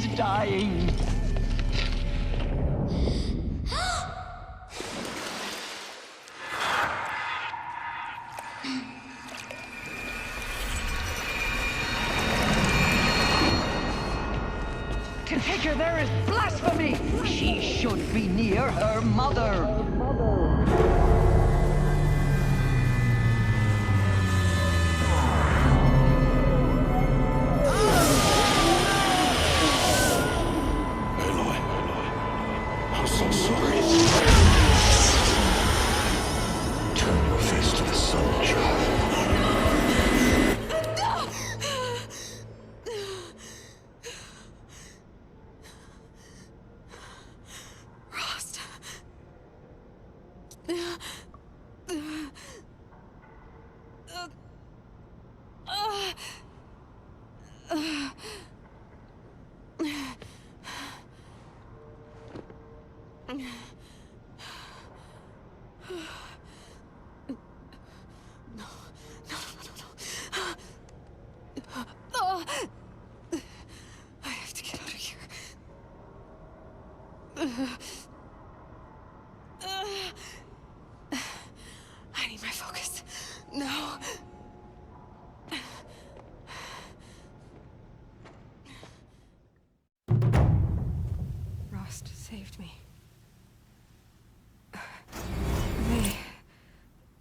He's dying. To take her there is blasphemy. She should be near her mother. Aloy, I'm so sorry. Turn your face to the sun, child. I have to get out of here. I need my focus. No. Rost saved me.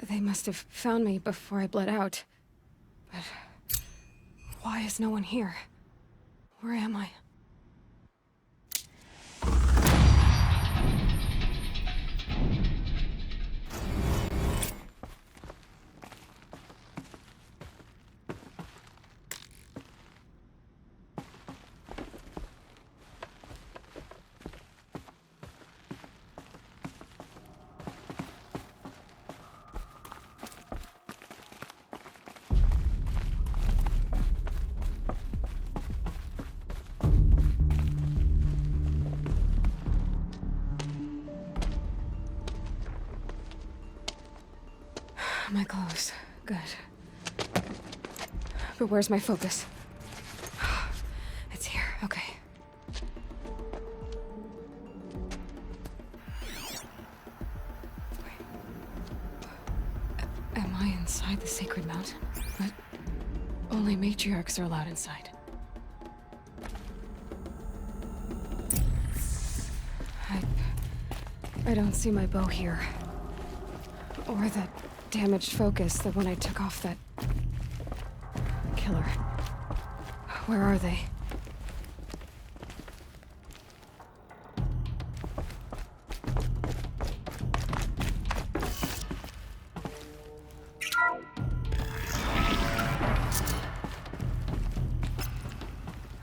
They must have found me before I bled out. But why is no one here? Where am I? My clothes. Good. But where's my focus? It's here. Okay. Wait. Am I inside the sacred mountain? But only matriarchs are allowed inside. I don't see my bow here. Or that damaged focus that when I took off that killer. Where are they?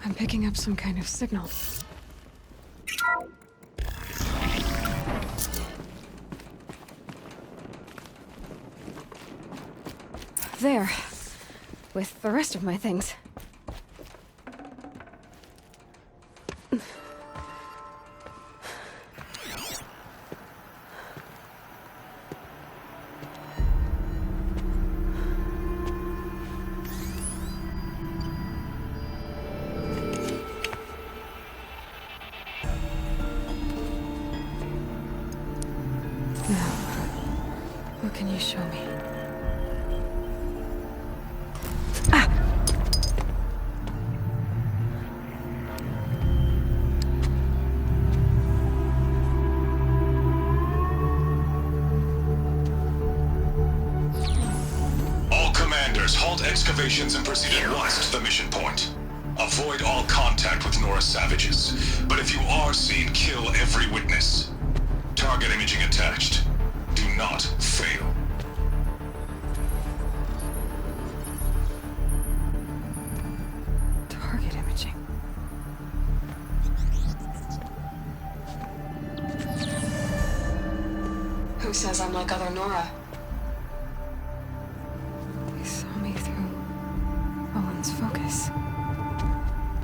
I'm picking up some kind of signal. There, with the rest of my things. Now, what can you show me? Halt excavations and proceed at once to the mission point. Avoid all contact with Nora savages, but if you are seen, kill every witness. Target imaging attached. Do not fail. Target imaging. Who says I'm like other Nora? Focus.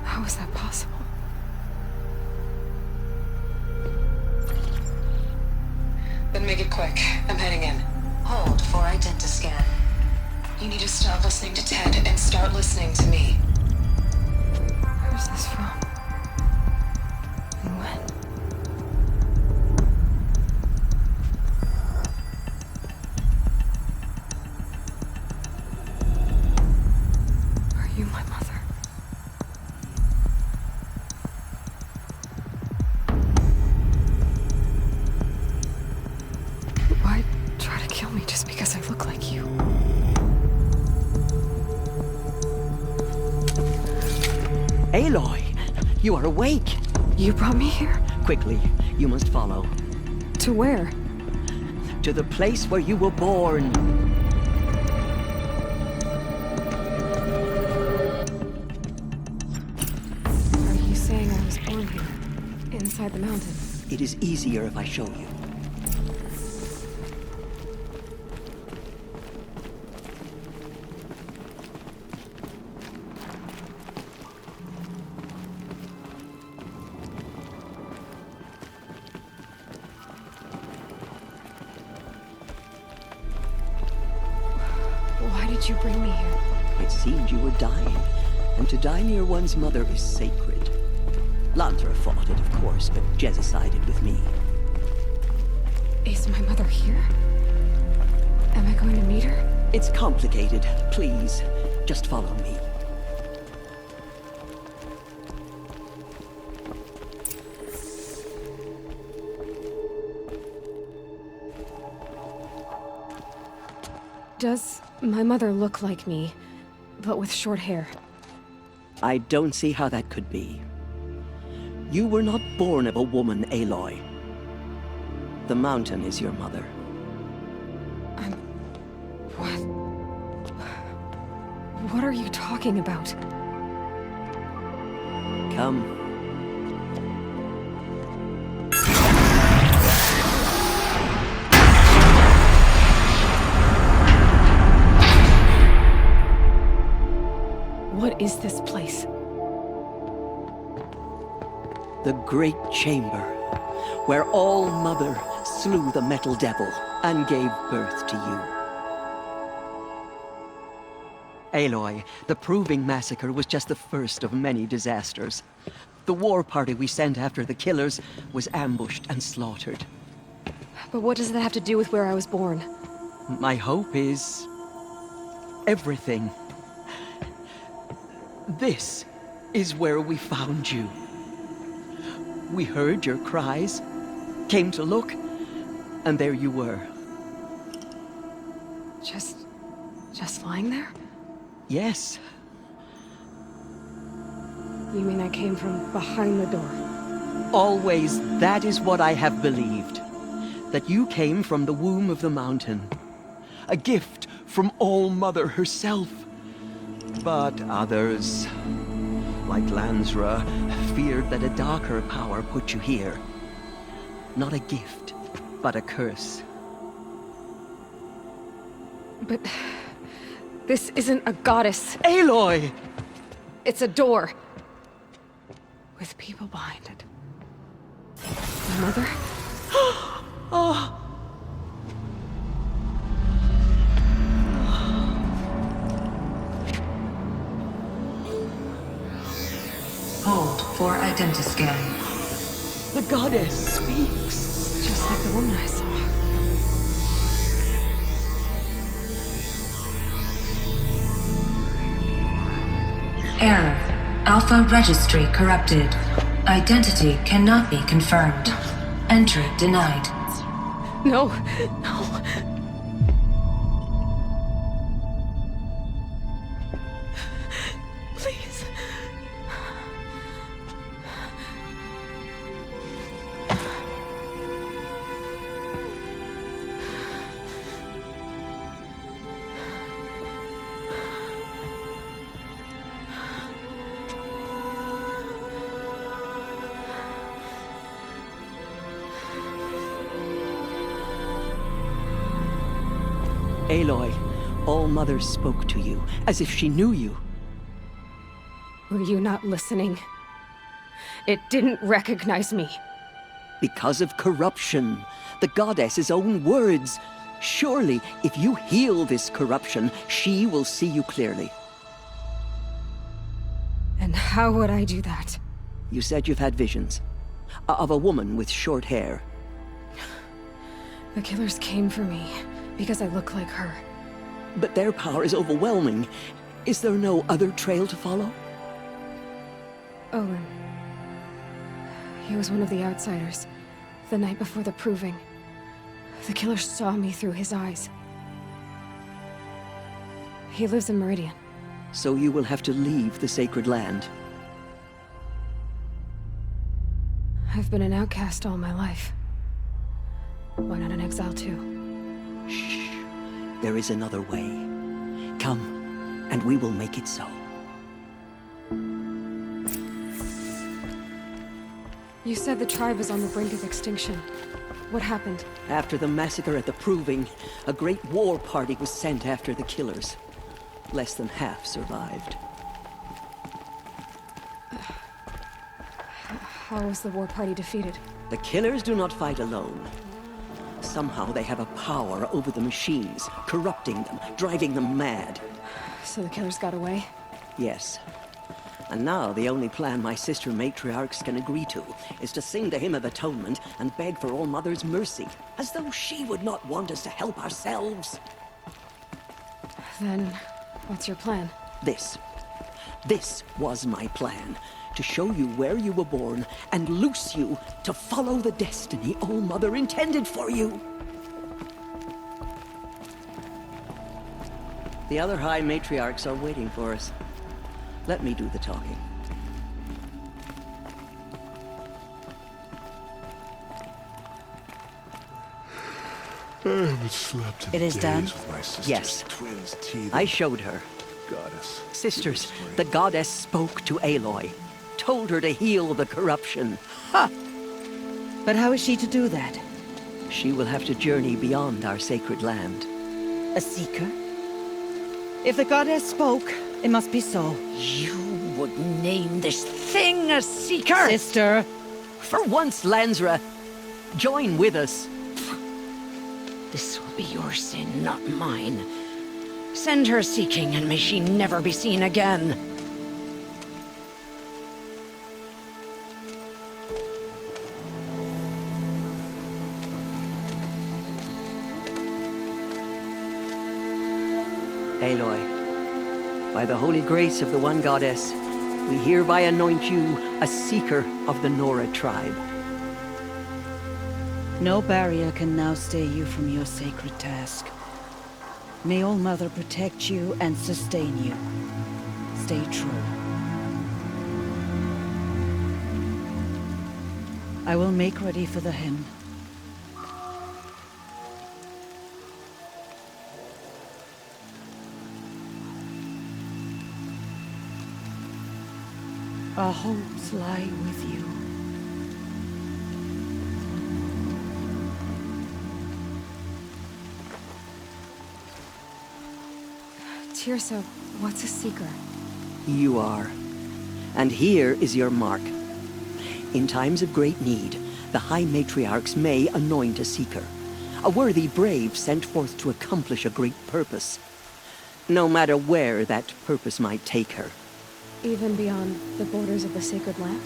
How is that possible? Then make it quick. I'm heading in. Hold for identiscan. You need to stop listening to Ted and start listening to me. Where's this from? me just because I look like you. Aloy, you are awake. You brought me here? Quickly, you must follow. To where? To the place where you were born. Are you saying I was born here? Inside the mountain? It is easier if I show you. Why did you bring me here? It seemed you were dying, and to die near one's mother is sacred. Lantra fought it, of course, but Jezza sided with me. Is my mother here? Am I going to meet her? It's complicated. Please, just follow me. Does my mother look like me, but with short hair? I don't see how that could be. You were not born of a woman, Aloy. The mountain is your mother. What? What are you talking about? Come. What is this place? The Great Chamber, where All Mother slew the Metal Devil and gave birth to you. Aloy, the Proving Massacre was just the first of many disasters. The war party we sent after the killers was ambushed and slaughtered. But what does that have to do with where I was born? My hope is everything. This is where we found you. We heard your cries, came to look, and there you were. Just lying there? Yes. You mean I came from behind the door? Always that is what I have believed. That you came from the womb of the mountain. A gift from All Mother herself. But others, like Lansra, feared that a darker power put you here. Not a gift, but a curse. But this isn't a goddess. Aloy! It's a door. With people behind it. My mother? Oh! Hold for identiscan. The goddess speaks. Just like the woman I saw. Error. Alpha registry corrupted. Identity cannot be confirmed. Entry denied. No, no. Please. Aloy, All Mother spoke to you, as if she knew you. Were you not listening? It didn't recognize me. Because of corruption. The goddess's own words. Surely, if you heal this corruption, she will see you clearly. And how would I do that? You said you've had visions. Of a woman with short hair. The killers came for me because I look like her. But their power is overwhelming. Is there no other trail to follow? Owen. He was one of the outsiders. The night before the Proving. The killer saw me through his eyes. He lives in Meridian. So you will have to leave the sacred land. I've been an outcast all my life. Why not an exile too? Shh. There is another way. Come, and we will make it so. You said the tribe is on the brink of extinction. What happened? After the massacre at the Proving, a great war party was sent after the killers. Less than half survived. How was the war party defeated? The killers do not fight alone. Somehow they have a power over the machines, corrupting them, driving them mad. So the killers got away? Yes. And now the only plan my sister matriarchs can agree to is to sing the Hymn of Atonement and beg for All Mother's mercy, as though she would not want us to help ourselves. Then, what's your plan? This was my plan. To show you where you were born and loose you to follow the destiny All Mother intended for you. The other High Matriarchs are waiting for us. Let me do the talking. I haven't slept in It is days done? with my sister's Yes. twins teething. I showed her. Goddess. Sisters, the goddess spoke to Aloy. Told her to heal the corruption. But how is she to do that? She will have to journey beyond our sacred land. A seeker? If the goddess spoke, it must be so. You would name this thing a seeker? Sister! For once, Lansra, join with us. This will be your sin, not mine. Send her seeking, and may she never be seen again. Aloy, by the holy grace of the One Goddess, we hereby anoint you a seeker of the Nora tribe. No barrier can now stay you from your sacred task. May All Mother protect you and sustain you. Stay true. I will make ready for the hymn. Our hopes lie with you. Tirsa, what's a seeker? You are. And here is your mark. In times of great need, the High Matriarchs may anoint a seeker. A worthy brave sent forth to accomplish a great purpose. No matter where that purpose might take her. Even beyond the borders of the sacred land?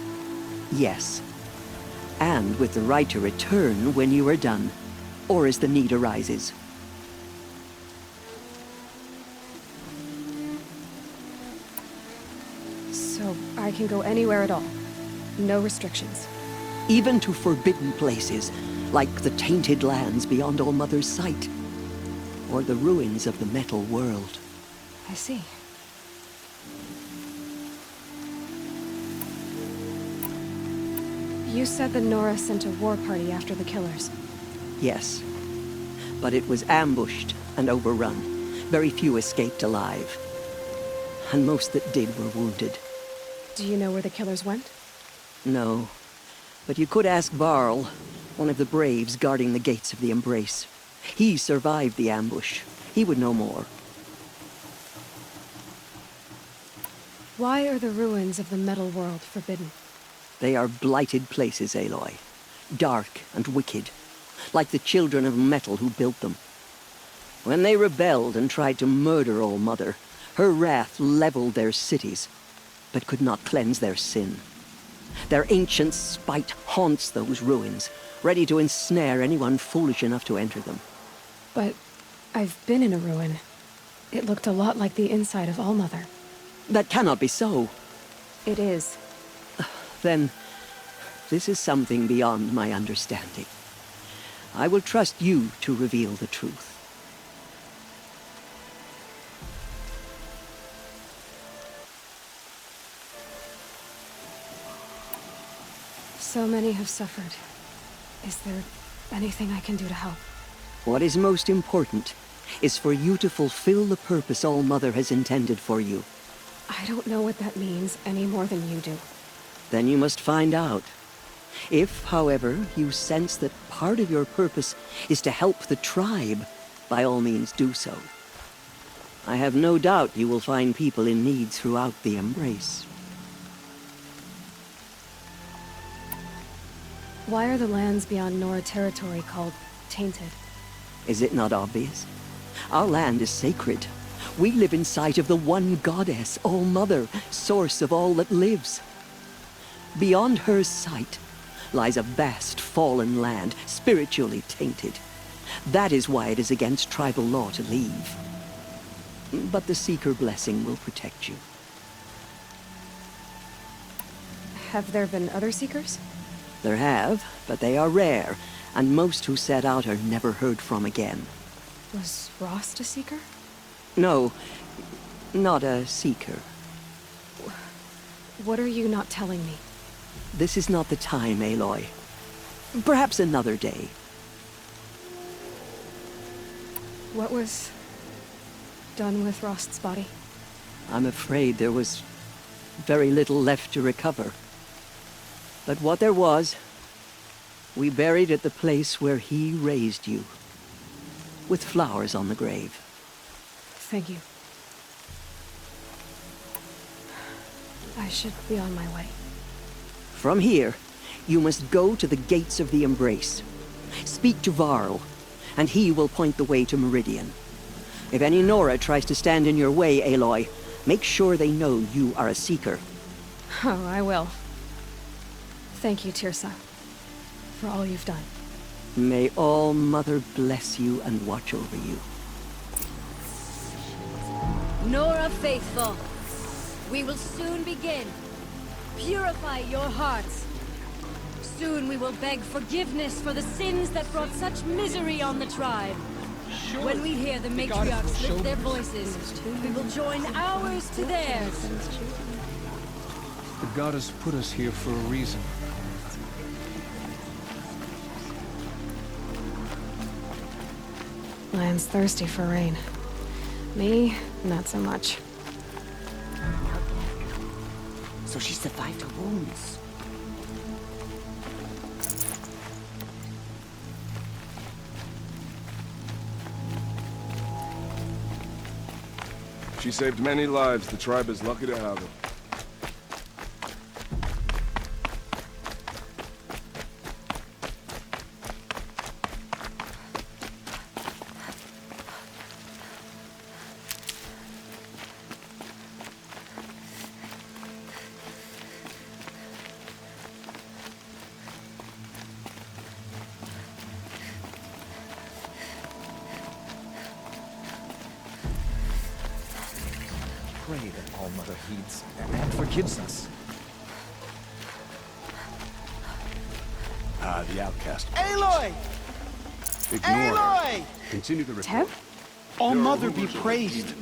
Yes. And with the right to return when you are done, or as the need arises. So I can go anywhere at all? No restrictions? Even to forbidden places, like the tainted lands beyond All Mother's sight. Or the ruins of the metal world. I see. You said the Nora sent a war party after the killers. Yes. But it was ambushed and overrun. Very few escaped alive. And most that did were wounded. Do you know where the killers went? No. But you could ask Varl, one of the braves guarding the gates of the Embrace. He survived the ambush. He would know more. Why are the ruins of the metal world forbidden? They are blighted places, Aloy. Dark and wicked. Like the children of metal who built them. When they rebelled and tried to murder All Mother, her wrath leveled their cities, but could not cleanse their sin. Their ancient spite haunts those ruins, ready to ensnare anyone foolish enough to enter them. But I've been in a ruin. It looked a lot like the inside of All Mother. That cannot be so. It is. Then, this is something beyond my understanding. I will trust you to reveal the truth. So many have suffered. Is there anything I can do to help? What is most important is for you to fulfill the purpose All-Mother has intended for you. I don't know what that means any more than you do. Then you must find out. If, however, you sense that part of your purpose is to help the tribe, by all means do so. I have no doubt you will find people in need throughout the Embrace. Why are the lands beyond Nora territory called tainted? Is it not obvious? Our land is sacred. We live in sight of the one goddess, All-Mother, source of all that lives. Beyond her sight lies a vast fallen land, spiritually tainted. That is why it is against tribal law to leave. But the Seeker blessing will protect you. Have there been other Seekers? There have, but they are rare, and most who set out are never heard from again. Was Rost a Seeker? No, not a Seeker. What are you not telling me? This is not the time, Aloy. Perhaps another day. What was done with Rost's body? I'm afraid there was very little left to recover. But what there was, we buried at the place where he raised you, with flowers on the grave. Thank you. I should be on my way. From here, you must go to the gates of the Embrace. Speak to Varl, and he will point the way to Meridian. If any Nora tries to stand in your way, Aloy, make sure they know you are a Seeker. Oh, I will. Thank you, Tirsa, for all you've done. May All-Mother bless you and watch over you. Nora Faithful, we will soon begin. Purify your hearts. Soon we will beg forgiveness for the sins that brought such misery on the tribe. When we hear the matriarchs lift their voices, we will join ours to theirs. The goddess put us here for a reason. Land's thirsty for rain. Me, not so much. So she survived her wounds. She saved many lives. The tribe is lucky to have her. Pray that All-Mother heeds and forgives us. The outcast. Aloy! Ignore Aloy! her. Continue the report. Teb? All-Mother be praised.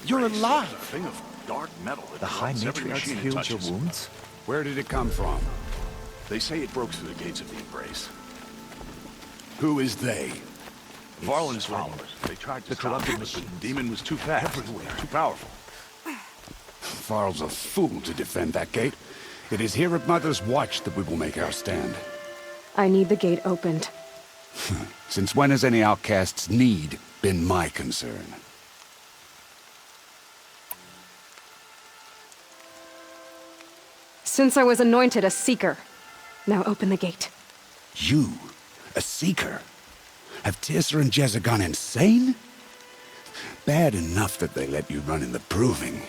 You're alive. Thing of dark metal that The High corrupts every Matriarch machine it healed your touches. wounds? Where did it come from? They say it broke through the gates of the Embrace. Who is they? Varl and his followers. They tried to The stop corrupted it, but the machines. demon was too fast. Everywhere. Too powerful. Varl's a fool to defend that gate. It is here at Mother's watch that we will make our stand. I need the gate opened. Since when has any outcast's need been my concern? Since I was anointed a Seeker. Now open the gate. You, a Seeker? Have Tirsa and Jezza gone insane? Bad enough that they let you run in the Proving.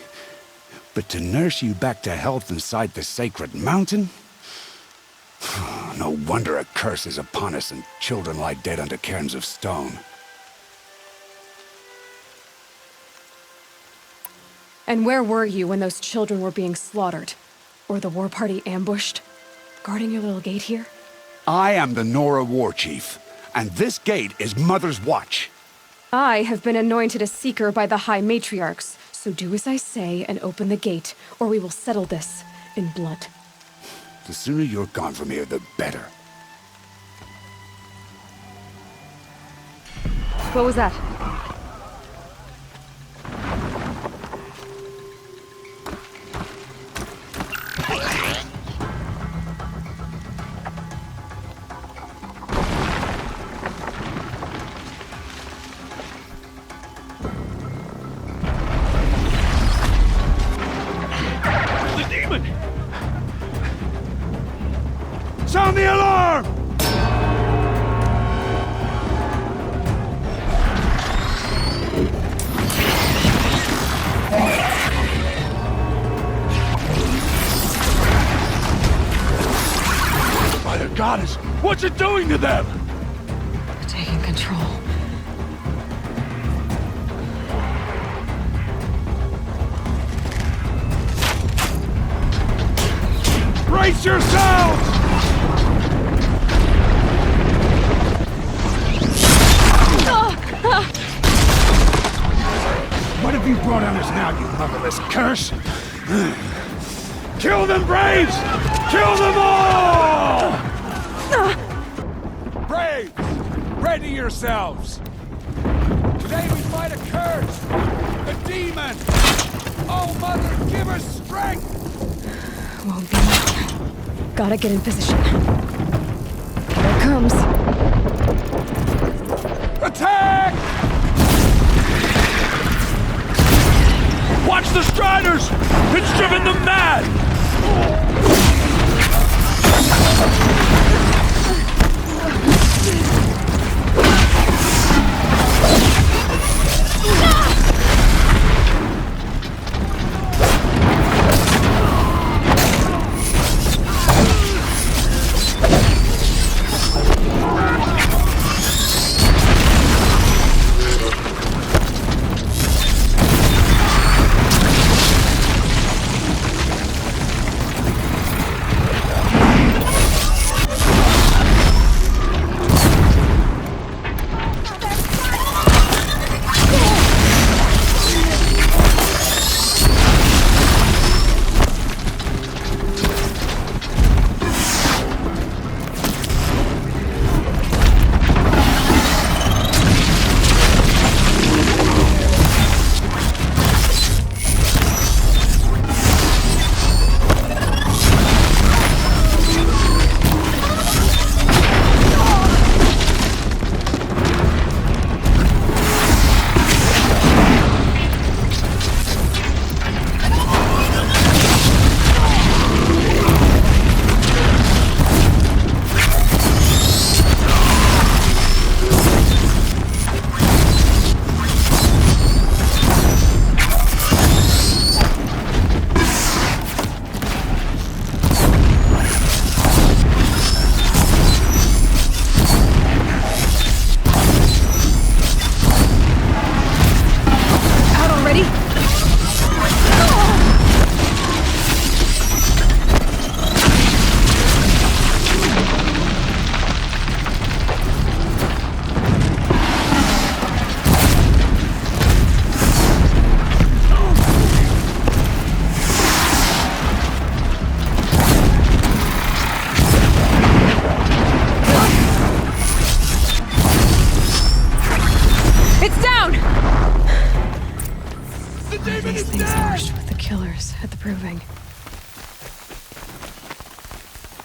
But to nurse you back to health inside the sacred mountain? No wonder a curse is upon us and children lie dead under cairns of stone. And where were you when those children were being slaughtered? Or the war party ambushed? Guarding your little gate here? I am the Nora War Chief, and this gate is Mother's watch. I have been anointed a Seeker by the High Matriarchs, so do as I say and open the gate, or we will settle this in blood. The sooner you're gone from here, the better. What was that? Sound the alarm! By the goddess, what's it doing to them? Taking control. Brace yourselves! What have you brought on us now, you motherless curse? Kill them, Braves! Kill them all! Braves! Ready yourselves! Today we fight a curse! A demon! Oh, Mother, give us strength! Won't be long. Gotta get in position. Here it comes. Attack! Watch the Striders! It's driven them mad!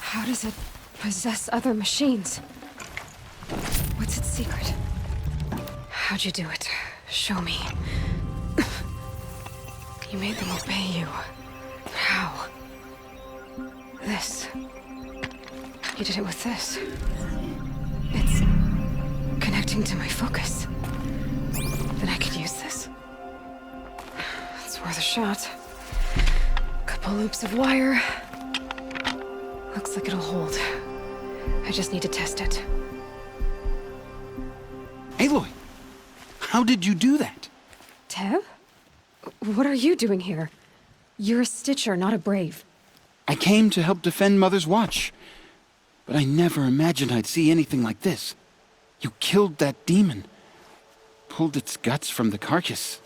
How does it possess other machines? What's its secret? How'd you do it? Show me. You made them obey you. How? This. You did it with this. It's connecting to my focus. Then I could use this. It's worth a shot. Couple loops of wire. Looks like it'll hold. I just need to test it. Aloy, how did you do that? Tev? What are you doing here? You're a Stitcher, not a Brave. I came to help defend Mother's Watch, but I never imagined I'd see anything like this. You killed that demon, pulled its guts from the carcass.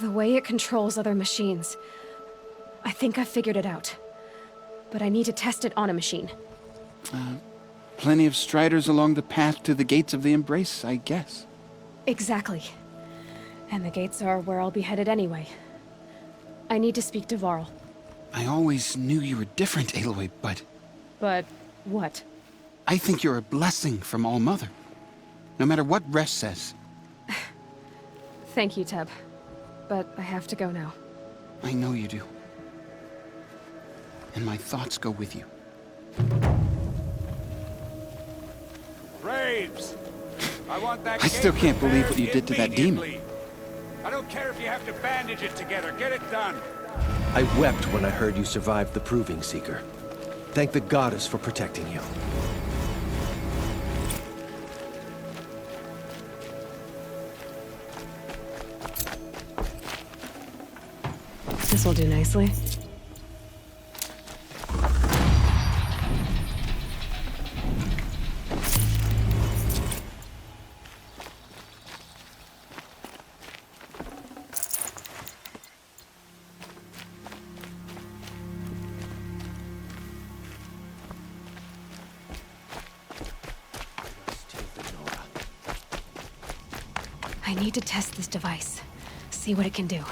The way it controls other machines. I think I figured it out. but I need to test it on a machine. Plenty of striders along the path to the gates of the Embrace, I guess. Exactly. And the gates are where I'll be headed anyway. I need to speak to Varl. I always knew you were different, Aloy, but... But what? I think you're a blessing from All Mother. No matter what Resh says. Thank you, Teb. But I have to go now. I know you do. And my thoughts go with you. Braves! I want that I still can't believe what you did to that demon. I don't care if you have to bandage it together. Get it done. I wept when I heard you survived the Proving Seeker. Thank the goddess for protecting you. This will do nicely. I need to test this device. See what it can do.